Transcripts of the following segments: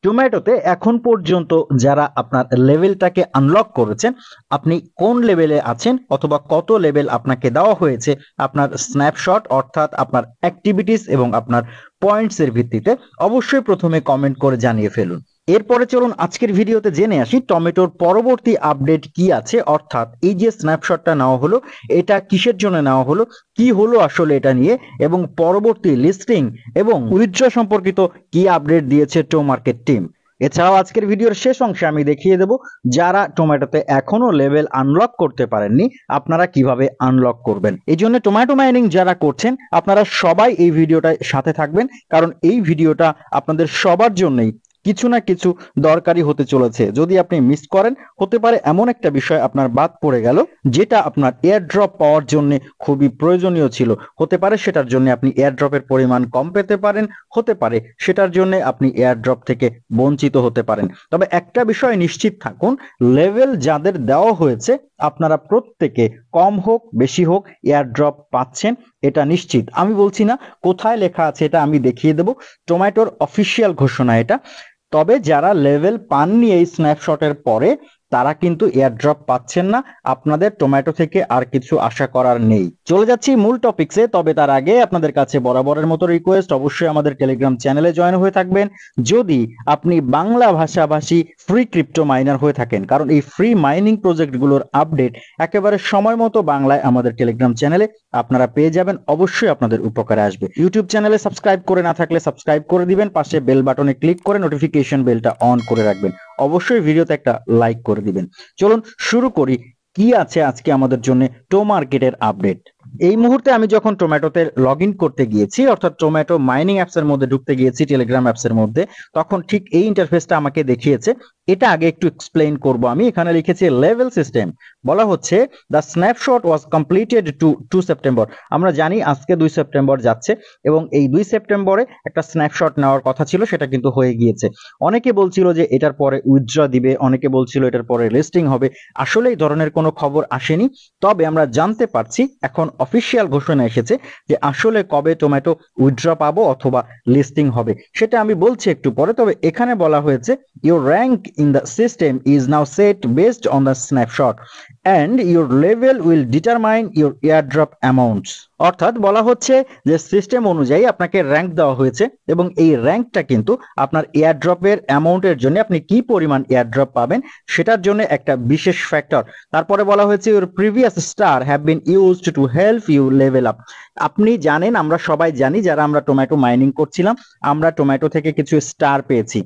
জোম্যাটোতে এখন পর্যন্ত যারা আপনার লেভেলটাকে আনলক করেছেন, আপনি কোন লেভেলে আছেন অথবা কত লেভেল আপনাকে দেওয়া হয়েছে আপনার স্ন্যাপশট অর্থাৎ আপনার অ্যাক্টিভিটিস এবং আপনার পয়েন্টসের ভিত্তিতে অবশ্যই প্রথমে কমেন্ট করে জানিয়ে ফেলুন। এরপরে চলুন আজকের ভিডিওতে জেনে আসি টমেটোর পরবর্তী আপডেট কি আছে, অর্থাৎ এই যে স্ন্যাপশটটা নেওয়া হলো এটা কিসের জন্য নেওয়া হলো, কি হলো আসলে এটা নিয়ে, এবং পরবর্তী লিস্টিং এবং উইথড্র সম্পর্কিত কি আপডেট দিয়েছে টো মার্কেট টিম। এছাড়াও আজকের ভিডিওর শেষ অংশে আমি দেখিয়ে দেব যারা টোম্যাটোতে এখনো লেভেল আনলক করতে পারেননি আপনারা কিভাবে আনলক করবেন। এই জন্য টোম্যাটো মাইনিং যারা করছেন আপনারা সবাই এই ভিডিওটায় সাথে থাকবেন, কারণ এই ভিডিওটা আপনাদের সবার জন্যই কিছু না কিছু দরকারি হতে চলেছে। যদি আপনি মিস করেন, হতে পারে এমন একটা বিষয় আপনার বাদ পড়ে গেল যেটা আপনার এয়ার ড্রপ পাওয়ার জন্য খুবই প্রয়োজনীয় ছিল। হতে পারে সেটার জন্য আপনি এয়ার ড্রপের পরিমাণ কম পেতে পারেন, হতে পারে সেটার জন্য আপনি এয়ার ড্রপ থেকে বঞ্চিত হতে পারেন। তবে একটা বিষয় নিশ্চিত থাকুন, লেভেল যাদের দেওয়া হয়েছে আপনারা প্রত্যেকে কম হোক বেশি হোক এয়ার ড্রপ পাচ্ছেন, এটা নিশ্চিত। আমি বলছি না কোথায় লেখা আছে, এটা আমি দেখিয়ে দেব, টোম্যাটোর অফিসিয়াল ঘোষণা এটা। তবে যারা লেভেল পাননি এই স্ন্যাপশটের পরে তারা কিন্তু এয়ারড্রপ পাচ্ছেন না, আপনাদের টোম্যাটো থেকে আর কিছু আশা করার নেই। চলে যাচ্ছি মূল টপিকসে, তবে তার আগে আপনাদের কাছে বরাবরের মতো রিকোয়েস্ট, অবশ্যই আমাদের টেলিগ্রাম চ্যানেলে জয়েন হয়ে থাকবেন যদি আপনি বাংলা ভাষাভাষী ফ্রি ক্রিপ্টো মাইনার হয়ে থাকেন, কারণ এই ফ্রি মাইনিং প্রজেক্টগুলোর আপডেট একেবারে সময় মতো বাংলায় আমাদের টেলিগ্রাম চ্যানেলে আপনারা পেয়ে যাবেন, অবশ্যই আপনাদের উপকারে আসবে। ইউটিউব চ্যানেলে সাবস্ক্রাইব করে না থাকলে সাবস্ক্রাইব করে দিবেন, পাশে বেল বাটনে ক্লিক করে নোটিফিকেশন বেলটা অন করে রাখবেন, অবশ্যই ভিডিওতে একটা লাইক করে দিবেন। চলুন শুরু করি কি আছে আজকে আমাদের জন্য টো মার্কেটের আপডেট। এই মুহূর্তে আমি যখন টোম্যাটোতে লগ ইন করতে গিয়েছি, অর্থাৎ টোম্যাটো মাইনিং অ্যাপসের মধ্যে ঢুকতে গিয়েছি টেলিগ্রাম অ্যাপসের মধ্যে, তখন ঠিক এই ইন্টারফেসটা আমাকে দেখিয়েছে। এটা আগে একটু এক্সপ্লেইন করব। আমি এখানে লিখেছি লেভেল সিস্টেম, বলা হচ্ছে the snapshot was completed to September. আমরা জানি আজকে 2 সেপ্টেম্বর যাচ্ছে এবং এই 2 সেপ্টেম্বরে একটা স্ন্যাপশট নেওয়ার কথা ছিল, সেটা কিন্তু হয়ে গিয়েছে। অনেকে বলছিল যে এটার পরে উইথড্র দিবে, অনেকে বলছিল এটার পরে লিস্টিং হবে। আসলে এই ধরনের কোনো খবর আসেনি, তবে আমরা জানতে পারছি এখন অফিসিয়াল ঘোষণা এসেছে যে আসলে কবে টোম্যাটো উইথড্র পাবো অথবা লিস্টিং হবে সেটা আমি বলছি একটু পরে। তবে এখানে বলা হয়েছে your rank in the system is now set based on the snapshot and your level will determine your airdrop amounts. অর্থাৎ বলা হচ্ছে যে সিস্টেম অনুযায়ী আপনাকে র্যাঙ্ক দেওয়া হয়েছে এবং এই র্যাঙ্কটা কিন্তু আপনার এয়ারড্রপের অ্যামাউন্টের জন্য, আপনি কি পরিমাণ এয়ারড্রপ পাবেন সেটার জন্য একটা বিশেষ ফ্যাক্টর। তারপরে বলা হয়েছে your previous star have been used to help you level up. আপনি জানেন, আমরা সবাই জানি যারা আমরা টোম্যাটো মাইনিং করছিলাম, আমরা টোম্যাটো থেকে কিছু স্টার পেয়েছি।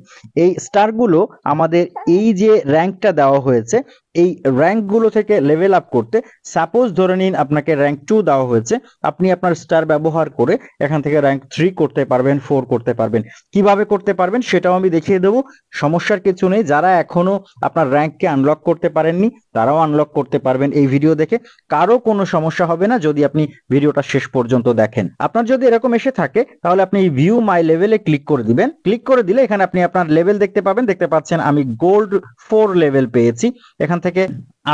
এই স্টারগুলো আমাদের এই যে র্যাঙ্কটা দেওয়া হয়েছে এই র্যাঙ্কগুলো থেকে লেভেল আপ করতে, সাপোজ ধরে নিন আপনাকে র্যাঙ্ক 2 দেওয়া হয়েছে, আপনি আপনার স্টার ব্যবহার করে এখান থেকে র্যাঙ্ক 3 করতে পারবেন, 4 করতে পারবেন। কিভাবে করতে পারবেন সেটাও আমি দেখিয়ে দেবো, সমস্যার কিছু নেই। যারা এখনো আপনার র্যাঙ্ককে আনলক করতে পারেননি তারাও আনলক করতে পারবেন এই ভিডিও দেখে, কারো কোনো সমস্যা হবে না যদি আপনি ভিডিওটা শেষ পর্যন্ত দেখেন। আপনার যদি এরকম এসে থাকে তাহলে আপনি ভিউ মাই লেভেলে ক্লিক করে দিবেন। ক্লিক করে দিলে এখানে আপনি আপনার লেভেল দেখতে পাবেন। দেখতে পাচ্ছেন আমি গোল্ড 4 লেভেল পেয়েছি। এখান থেকে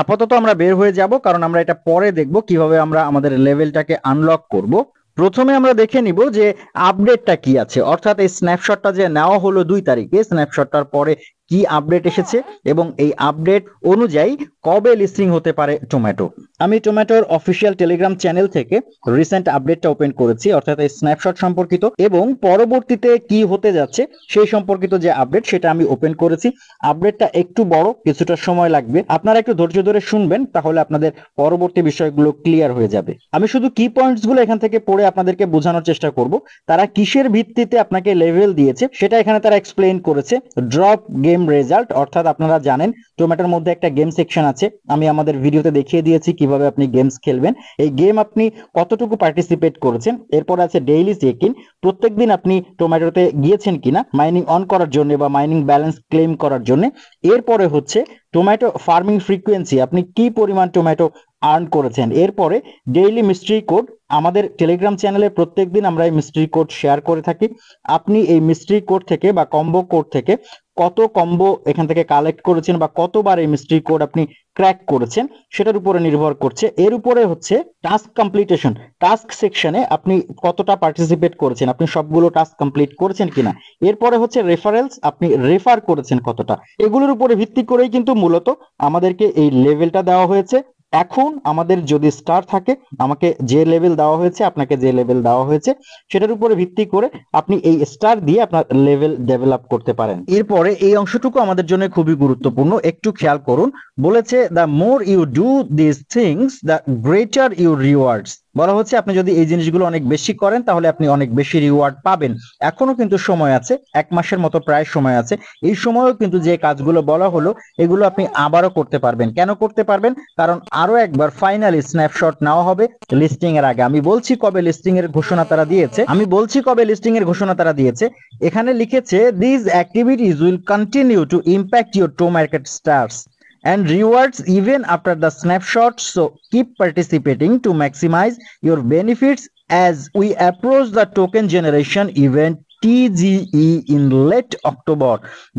আপাতত আমরা বের হয়ে যাব, কারণ আমরা এটা পরে দেখব কিভাবে আমরা আমাদের লেভেলটাকে আনলক করব। প্রথমে আমরা দেখে নিব যে আপডেটটা কি আছে, অর্থাৎ এই স্ন্যাপশটটা যে নেওয়া হলো 2 তারিখে, স্ন্যাপশটটার পরে কি আপডেট এসেছে এবং এই আপডেট অনুযায়ী কবে লিস্টিং হতে পারে টোম্যাটো। আমি টোম্যাটোর অফিসিয়াল টেলিগ্রাম চ্যানেল থেকে রিসেন্ট আপডেটটা ওপেন করেছি, অর্থাৎ এই স্ন্যাপশট সম্পর্কিত এবং পরবর্তীতে কি হতে যাচ্ছে সেই সম্পর্কিত যে আপডেট সেটা আমি ওপেন করেছি। আপডেটটা একটু বড়, কিছুটা সময় লাগবে, আপনারা একটু ধৈর্য ধরে শুনবেন, তাহলে আপনাদের পরবর্তী বিষয়গুলো ক্লিয়ার হয়ে যাবে। আমি শুধু কি পয়েন্টস গুলো এখান থেকে পড়ে আপনাদেরকে বোঝানোর চেষ্টা করব। তারা কিসের ভিত্তিতে আপনাকে লেভেল দিয়েছে সেটা এখানে তারা এক্সপ্লেইন করেছে। ড্রপ গেম রেজাল্ট, অর্থাৎ আপনারা জানেন টোম্যাটোর মধ্যে একটা গেম সেকশন আছে, আমি আমাদের ভিডিওতে দেখিয়ে দিয়েছি কিভাবে আপনি গেমস খেলবেন। এই গেম আপনি কতটুকু পার্টিসিপেট করেছেন, এরপর আছে ডেইলি চেক ইন, প্রত্যেকদিন আপনি টোম্যাটোতে গিয়েছেন কিনা মাইনিং অন করার জন্য বা মাইনিং ব্যালেন্স ক্লেম করার জন্য। এরপরে হচ্ছে টোম্যাটো ফার্মিং ফ্রিকোয়েন্সি, আপনি কি পরিমাণ টোম্যাটো আর্ন করেছেন। এরপরে ডেইলি মিস্ট্রি কোড, আমাদের টেলিগ্রাম চ্যানেলে প্রত্যেকদিন আমরা এই মিস্ট্রি কোড শেয়ার করে থাকি। আপনি এই মিস্ট্রি কোড থেকে বা কম্বো কোড থেকে কত কম্বো এখান থেকে কালেক্ট করেছেন বা কতবার এই মিস্ট্রি কোড আপনি ক্র্যাক করেছেন সেটার উপরে নির্ভর করছে। এর উপরে হচ্ছে টাস্ক কমপ্লিটেশন, টাস্ক সেকশনে আপনি কতটা পার্টিসিপেট করেছেন, আপনি সবগুলো টাস্ক কমপ্লিট করেছেন কিনা। এরপরে হচ্ছে রেফারেলস, আপনি রেফার করেছেন কতটা। এগুলোর উপরে ভিত্তি করেই কিন্তু মূলত আমাদেরকে এই লেভেলটা দেওয়া হয়েছে। এখন আমাদের যদি স্টার থাকে, আমাকে যে লেভেল দেওয়া হয়েছে, আপনাকে যে লেভেল দেওয়া হয়েছে, সেটার উপরে ভিত্তি করে আপনি এই স্টার দিয়ে আপনার লেভেল ডেভেলপ করতে পারেন। এরপরে এই অংশটুকু আমাদের জন্য খুবই গুরুত্বপূর্ণ, একটু খেয়াল করুন। বলেছে the more you do this things the greater your rewards. বলা হচ্ছে আপনি যদি এই জিনিসগুলো অনেক বেশি করেন তাহলে আপনি অনেক বেশি রিওয়ার্ড পাবেন। এখনো কিন্তু সময় আছে, 1 মাসের মতো প্রায় সময় আছে। এই সময়ও কিন্তু যে কাজগুলো বলা হলো এগুলো আপনি আবারও করতে পারবেন। কেন করতে পারবেন? কারণ আরো একবার ফাইনালি স্ন্যাপশট নেওয়া হবে লিস্টিং এর আগে। আমি বলছি কবে লিস্টিং এর ঘোষণা তারা দিয়েছে, এখানে লিখেছে this activities will continue to impact your to market stars and rewards even after the snapshot, so keep participating to maximize your benefits as we approach the token generation event TGE in late October।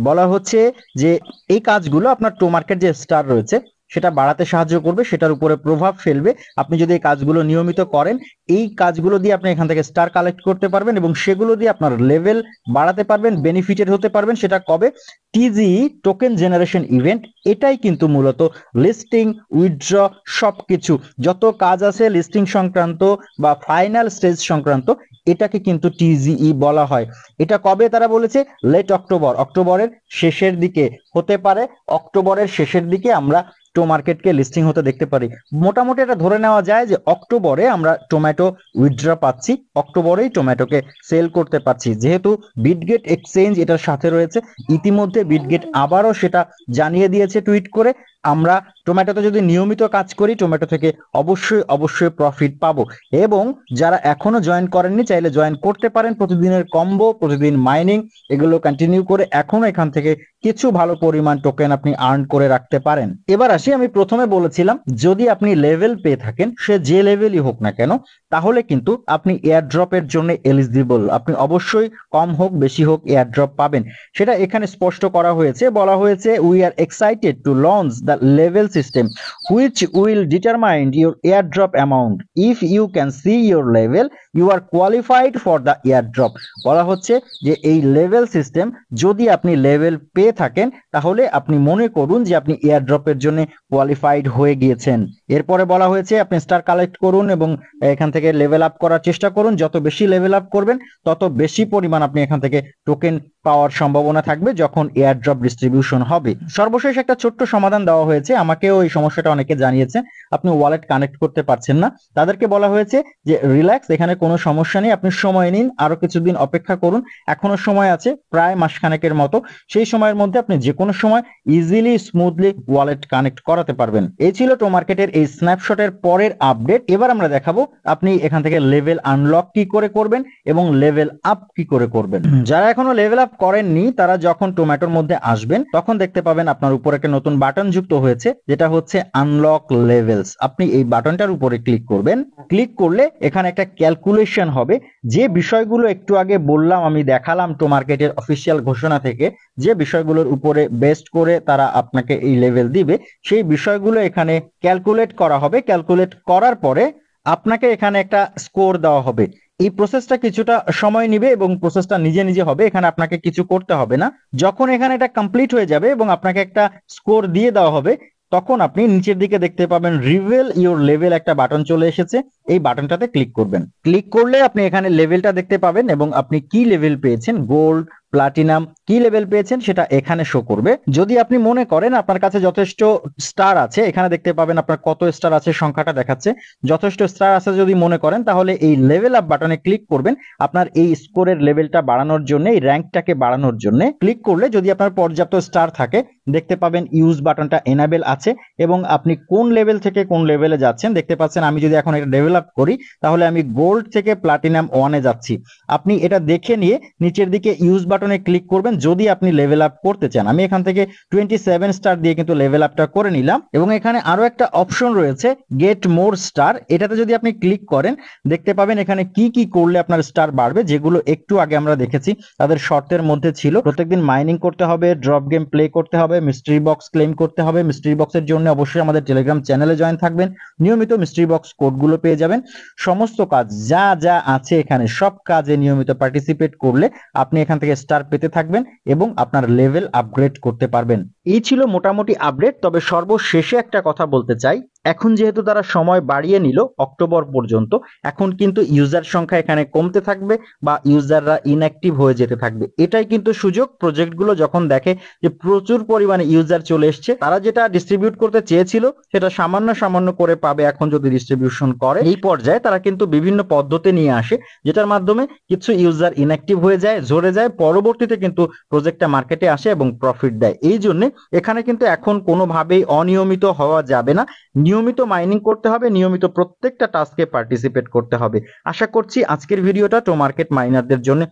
বলা হচ্ছে যে এই কাজগুলো আপনার টো market যে star রয়েছে সেটা বাড়াতে সাহায্য করবে, সেটার উপরে প্রভাব ফেলবে। আপনি যদি এই কাজগুলো নিয়মিত করেন, এই কাজগুলো দিয়ে আপনি এখান থেকে স্টার কালেক্ট করতে পারবেন এবং সেগুলো দিয়ে আপনার লেভেল বাড়াতে পারবেন, বেনিফিটেড হতে পারবেন। সেটা কবে? টিজিই টোকেন জেনারেশন ইভেন্ট। এটাই কিন্তু মূলত লিস্টিং, উইথড্র, সবকিছু যত কাজ আছে লিস্টিং সংক্রান্ত বা ফাইনাল স্টেজ সংক্রান্ত, এটাকে কিন্তু টিজিই বলা হয়। এটা কবে তারা বলেছে? লেট অক্টোবর, অক্টোবরের শেষের দিকে হতে পারে। অক্টোবরের শেষের দিকে আমরা টো মার্কেটকে লিস্টিং হতে দেখতে পারি। মোটামুটি এটা ধরে নেওয়া যায় যে অক্টোবরে আমরা টমেটো উইথড্র পাচ্ছি, অক্টোবরেই টমেটোকে সেল করতে পারছি। যেহেতু বিটগেট এক্সচেঞ্জ এটার সাথে রয়েছে, ইতিমধ্যে বিটগেট আবারও সেটা জানিয়ে দিয়েছে টুইট করে, আমরা টমেটোতে যদি নিয়মিত কাজ করি টমেটো থেকে অবশ্যই প্রফিট পাবো। এবং যারা এখনো জয়েন করেননি চাইলে জয়েন করতে পারেন। প্রতিদিনের কম্বো, প্রতিদিন মাইনিং, এগুলো কন্টিনিউ করে এখনো এখান থেকে কিছু ভালো পরিমাণ টোকেন আপনি আর্ন করে রাখতে পারেন। এবার আসি, আমি প্রথমে বলেছিলাম যদি আপনি লেভেল পেয়ে থাকেন, সে যে লেভেলই হোক না কেন, তাহলে কিন্তু আপনি এয়ারড্রপের জন্য এলিজিবল। আপনি অবশ্যই কম হোক বেশি হোক এয়ারড্রপ পাবেন, সেটা এখানে স্পষ্ট করা হয়েছে। বলা হয়েছে we are excited to launch the level system which will determine your airdrop amount. If you can see your level you are qualified for the airdrop. বলা হচ্ছে যে এই লেভেল সিস্টেম, যদি আপনি লেভেল পেয়ে থাকেন তাহলে আপনি মনে করুন যে আপনি এয়ারড্রপের জন্য কোয়ালিফাইড হয়ে গিয়েছেন। এরপরে বলা হয়েছে আপনি স্টার কালেক্ট করুন এবং এখান থেকে লেভেল আপ করার চেষ্টা করুন। যত বেশি লেভেল আপ করবেন তত বেশি পরিমাণ আপনি এখান থেকে টোকেন পাওয়ার সম্ভাবনা থাকবে যখন এয়ারড্রপ ডিস্ট্রিবিউশন হবে। সর্বশেষ একটা ছোট্ট সমাধান দেওয়া হয়েছে, আমাকেও এই সমস্যাটা অনেকে জানিয়েছেন, আপনি ওয়ালেট কানেক্ট করতে পারছেন না। তাদেরকে বলা হয়েছে যে রিল্যাক্স, এখানে কোনো সমস্যা নেই, আপনি সময় নিন, আরো কিছুদিন অপেক্ষা করুন, এখনো সময় আছে প্রায় মাসখানেকের মতো। সেই সময়ের মধ্যে আপনি যে কোনো সময় ইজিলি স্মুথলি ওয়ালেট কানেক্ট করাতে পারবেন। এই ছিল টো মার্কেটের এই স্ন্যাপশটের পরের আপডেট। এবার আমরা দেখাবো আপনি এখান থেকে লেভেল আনলক কি করে করবেন এবং লেভেল আপ কি করে করবেন। যারা এখনো লেভেল আপ করেননি তারা যখন টোম্যাটোর মধ্যে আসবেন তখন দেখতে পাবেন আপনার উপর একটা নতুন বাটন যুক্ত হয়েছে, যেটা হচ্ছে আনলক লেভেলস। আপনি এই বাটনটার উপরে ক্লিক করবেন। ক্লিক করলে এখানে একটা ক্যালকুলেশন হবে। যে বিষয়গুলো একটু আগে বললাম, আমি দেখালাম টো মার্কেটের অফিসিয়াল ঘোষণা থেকে, যে বিষয়গুলোর উপরে বেস্ট করে তারা আপনাকে এই লেভেল দিবে, সেই বিষয়গুলো এখানে ক্যালকুলেট করা হবে। ক্যালকুলেট করার পরে আপনাকে এখানে একটা স্কোর দেওয়া হবে। এই প্রসেসটা কিছুটা সময় নেবে এবং প্রসেসটা নিজে নিজে হবে, এখানে আপনাকে কিছু করতে হবে না। যখন এখানে এটা কমপ্লিট হয়ে যাবে এবং আপনাকে একটা স্কোর দিয়ে দেওয়া হবে, তখন আপনি নিচের দিকে দেখতে পাবেন রিভেল ইউর লেভেল একটা বাটন চলে এসেছে। এই বাটনটাতে ক্লিক করবেন। ক্লিক করলে আপনি এখানে লেভেলটা দেখতে পাবেন এবং আপনি কি লেভেল পেয়েছেন, গোল্ড, প্লাটিনাম, কি লেভেল পেয়েছেন সেটা এখানে শো করবে। যদি আপনি মনে করেন আপনার কাছে যথেষ্ট স্টার আছে, এখানে দেখতে পাবেন আপনার কত স্টার আছে, সংখ্যাটা দেখাচ্ছে। যথেষ্ট স্টার আছে যদি মনে করেন তাহলে এই লেভেল আপ বাটনে ক্লিক করবেন। আপনার এই স্কোরের লেভেলটা বাড়ানোর জন্য, এই র্যাঙ্কটাকে বাড়ানোর জন্য ক্লিক করলে যদি আপনার পর্যাপ্ত স্টার থাকে দেখতে পাবেন ইউজ বাটনটা এনাবেল আছে এবং আপনি কোন লেভেল থেকে কোন লেভেলে যাচ্ছেন দেখতে পাচ্ছেন। আমি যদি এখন এটা ডেভেলপ করি তাহলে আমি গোল্ড থেকে প্লাটিনাম 1-এ যাচ্ছি। আপনি এটা দেখে নিয়ে নিচের দিকে ইউজ বাটনে ক্লিক করবেন যদি আপনি লেভেল আপ করতে চান। আমি এখান থেকে 27 স্টার দিয়ে কিন্তু লেভেল আপটা করে নিলাম এবং এখানে আরো একটা অপশন রয়েছে গেট মোর স্টার। এটাতে যদি আপনি ক্লিক করেন দেখতে পাবেন এখানে কি কি করলে আপনার স্টার বাড়বে, যেগুলো একটু আগে আমরা দেখেছি তাদের শর্তের মধ্যে ছিল। প্রত্যেকদিন মাইনিং করতে হবে, ড্রপ গেম প্লে করতে হবে, মিস্ট্রি বক্স ক্লেম করতে হবে। মিস্ট্রি বক্সের জন্য অবশ্যই আমাদের টেলিগ্রাম চ্যানেলে জয়েন থাকবেন, নিয়মিত মিস্ট্রি বক্স কোডগুলো পেয়ে যাবেন। সমস্ত কাজ যা যা আছে এখানে সব কাজে নিয়মিত পার্টিসিপেট করলে আপনি এখান থেকে স্টার পেতে থাকবেন এবং আপনার লেভেল আপগ্রেড করতে পারবেন। এই ছিল মোটামুটি আপডেট। তবে সর্বশেষে একটা কথা বলতে চাই, এখন যেহেতু তারা সময় বাড়িয়ে নিল অক্টোবর পর্যন্ত, এখন কিন্তু ইউজার সংখ্যা এখানে কমতে থাকবে বা ইউজাররা ইনঅ্যাক্টিভ হয়ে যেতে থাকবে। এটাই কিন্তু সুযোগ। প্রজেক্টগুলো যখন দেখে যে প্রচুর পরিমাণে ইউজার চলে এসছে, তারা যেটা ডিস্ট্রিবিউট করতে চেয়েছিল সেটা সামান্য সামান্য করে পাবে এখন যদি ডিস্ট্রিবিউশন করে। এই পর্যায়ে তারা কিন্তু বিভিন্ন পদ্ধতি নিয়ে আসে যেটার মাধ্যমে কিছু ইউজার ইনঅ্যাক্টিভ হয়ে যায়, ঝরে যায়, পরবর্তীতে কিন্তু প্রজেক্টটা মার্কেটে আসে এবং প্রফিট দেয়। এই জন্য এখানে কিন্তু এখন কোনোভাবেই অনিয়মিত হওয়া যাবে না, নিয়মিত মাইনিং করতে হবে, নিয়মিত প্রত্যেকটা টাস্কে পার্টিসিপেট করতে হবে। আশা করছি আজকের ভিডিওটা টো মার্কেট মাইনারদের জন্য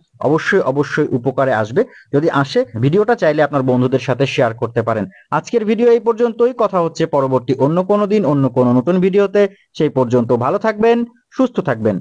অবশ্যই উপকারে আসবে। যদি আসে, ভিডিওটা চাইলে আপনার বন্ধুদের সাথে শেয়ার করতে পারেন। আজকের ভিডিও এই পর্যন্তই। কথা হচ্ছে পরবর্তী অন্য কোনো দিন অন্য কোনো নতুন ভিডিওতে। সেই পর্যন্ত ভালো থাকবেন, সুস্থ থাকবেন।